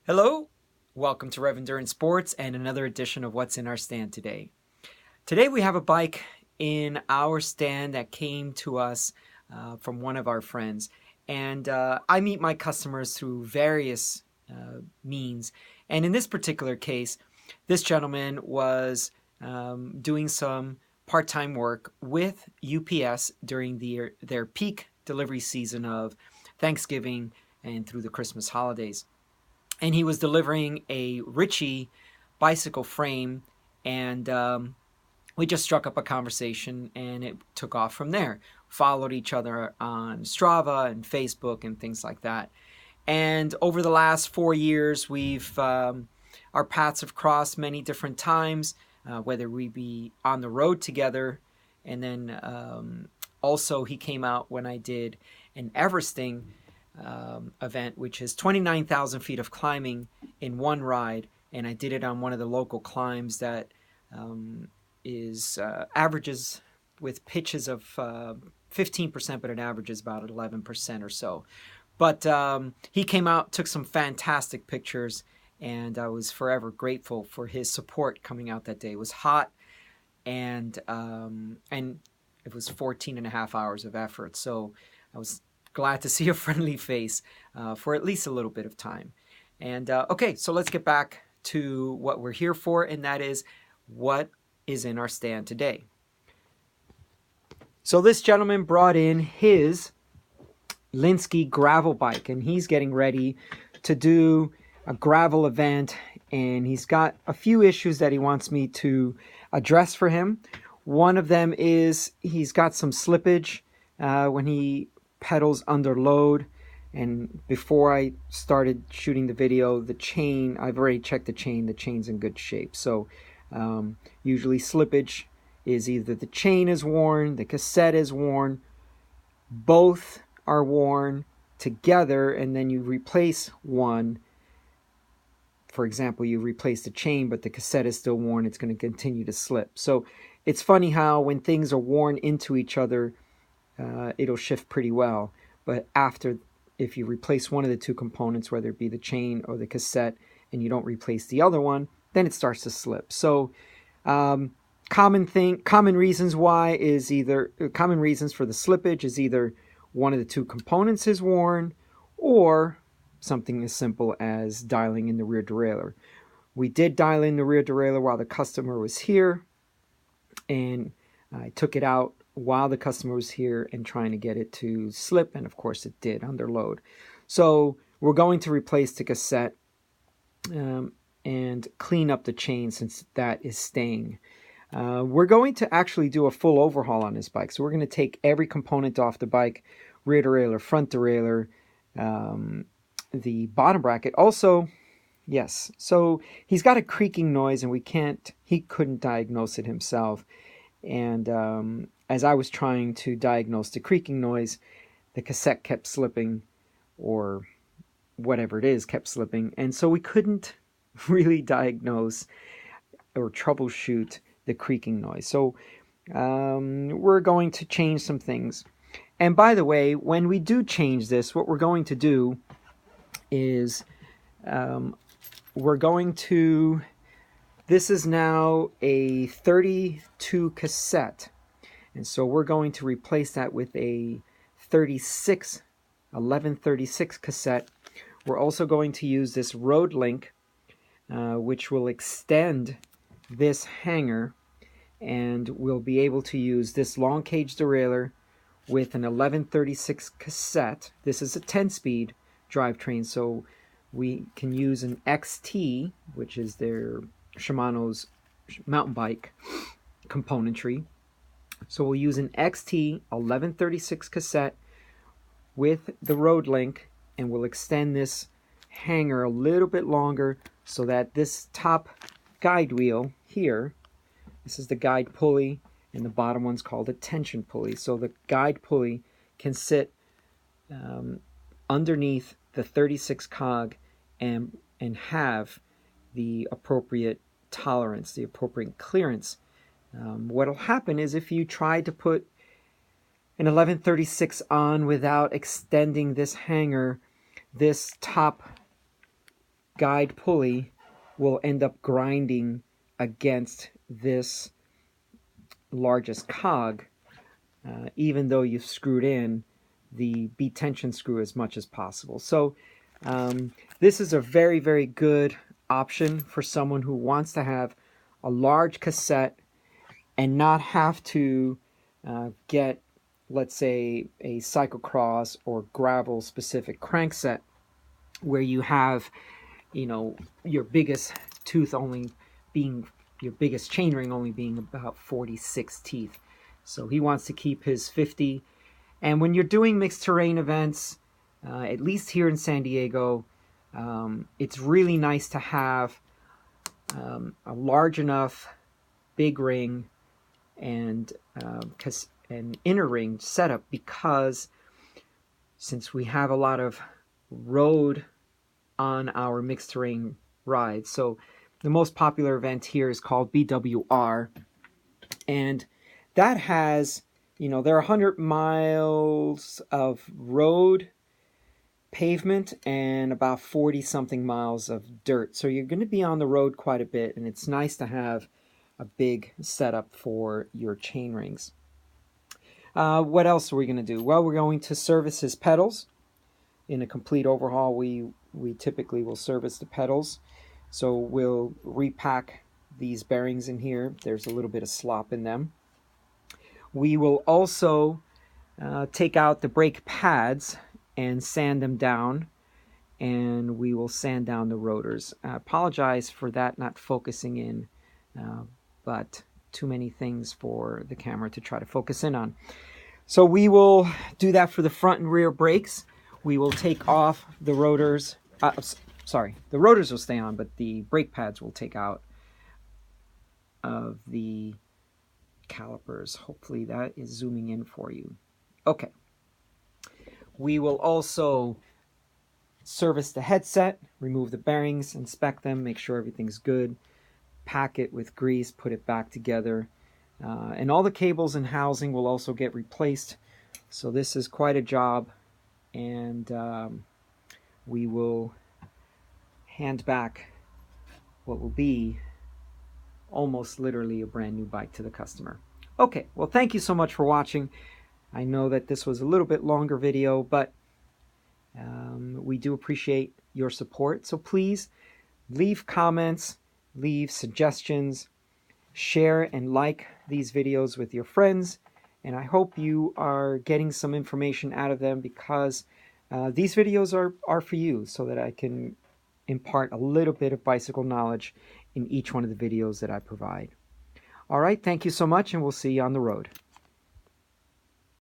Hello, welcome to Rev Endurance Sports and another edition of What's in Our Stand today. Today we have a bike in our stand that came to us from one of our friends. And I meet my customers through various means. And in this particular case, this gentleman was doing some part-time work with UPS during their peak delivery season of Thanksgiving and through the Christmas holidays. And he was delivering a Ritchie bicycle frame, and we just struck up a conversation, and it took off from there. Followed each other on Strava and Facebook and things like that. And over the last 4 years, our paths have crossed many different times, whether we be on the road together, and then also he came out when I did an Everesting event, which is 29,000 feet of climbing in one ride, and I did it on one of the local climbs that is averages with pitches of 15%, but it averages about 11% or so. But he came out, took some fantastic pictures, and I was forever grateful for his support coming out that day. It was hot, and it was 14 and a half hours of effort, so I was glad to see a friendly face for at least a little bit of time. And okay, so let's get back to what we're here for, and that is what is in our stand today. So this gentleman brought in his Lynskey gravel bike, and he's getting ready to do a gravel event, and he's got a few issues that he wants me to address for him. One of them is he's got some slippage when he pedals under load, and before I started shooting the video, the chain, I've already checked the chain's in good shape. So usually slippage is either the chain is worn, the cassette is worn, both are worn together, and then you replace one. For example, you replace the chain, but the cassette is still worn, it's going to continue to slip. So it's funny how when things are worn into each other, it'll shift pretty well. But if you replace one of the two components, whether it be the chain or the cassette, and you don't replace the other one, then it starts to slip. So common reasons for the slippage is either one of the two components is worn, or something as simple as dialing in the rear derailleur. We did dial in the rear derailleur while the customer was here, and I took it out while the customer was here and trying to get it to slip, and of course it did under load. So we're going to replace the cassette and clean up the chain since that is staying. We're going to actually do a full overhaul on this bike. So we're going to take every component off the bike: rear derailleur, front derailleur, the bottom bracket. Also, yes, so he's got a creaking noise, and he couldn't diagnose it himself. And as I was trying to diagnose the creaking noise, the cassette kept slipping, or whatever it is kept slipping, and so we couldn't really diagnose or troubleshoot the creaking noise. So we're going to change some things. And by the way, when we do change this, what we're going to do is this is now a 32 cassette, and so we're going to replace that with a 1136 cassette. We're also going to use this Road Link, which will extend this hanger, and we'll be able to use this long cage derailleur with an 1136 cassette. This is a 10-speed drivetrain, so we can use an XT, which is their Shimano's mountain bike componentry. So we'll use an XT 1136 cassette with the Road Link, and we'll extend this hanger a little bit longer so that this top guide wheel here, this is the guide pulley, and the bottom one's called a tension pulley. So the guide pulley can sit underneath the 36 cog and have the appropriate tolerance, the appropriate clearance. What'll happen is if you try to put an 1136 on without extending this hanger, this top guide pulley will end up grinding against this largest cog, even though you've screwed in the bead tension screw as much as possible. So this is a very, very good option for someone who wants to have a large cassette and not have to get, let's say, a cyclocross or gravel specific crankset where you have, you know, your biggest tooth only being, your biggest chainring only being about 46 teeth. So he wants to keep his 50. And when you're doing mixed terrain events, at least here in San Diego, it's really nice to have a large enough big ring and an inner ring setup, because since we have a lot of road on our mixed terrain rides, so the most popular event here is called BWR, and that has, you know, there are 100 miles of road pavement and about 40 something miles of dirt, so you're going to be on the road quite a bit, and it's nice to have a big setup for your chain rings. What else are we going to do? Well, we're going to service his pedals. In a complete overhaul, we typically will service the pedals. So we'll repack these bearings in here. There's a little bit of slop in them. We will also take out the brake pads and sand them down, and we will sand down the rotors. I apologize for that not focusing in, but too many things for the camera to try to focus in on. So we will do that for the front and rear brakes. We will take off the rotors. Sorry, the rotors will stay on, but the brake pads will take out of the calipers. Hopefully that is zooming in for you. Okay. We will also service the headset, remove the bearings, inspect them, make sure everything's good, pack it with grease, put it back together, and all the cables and housing will also get replaced. So this is quite a job, and we will hand back what will be almost literally a brand new bike to the customer. Okay, well, thank you so much for watching. I know that this was a little bit longer video, but we do appreciate your support. So please leave comments, leave suggestions, share and like these videos with your friends. And I hope you are getting some information out of them, because these videos are for you, so that I can impart a little bit of bicycle knowledge in each one of the videos that I provide. All right, thank you so much, and we'll see you on the road.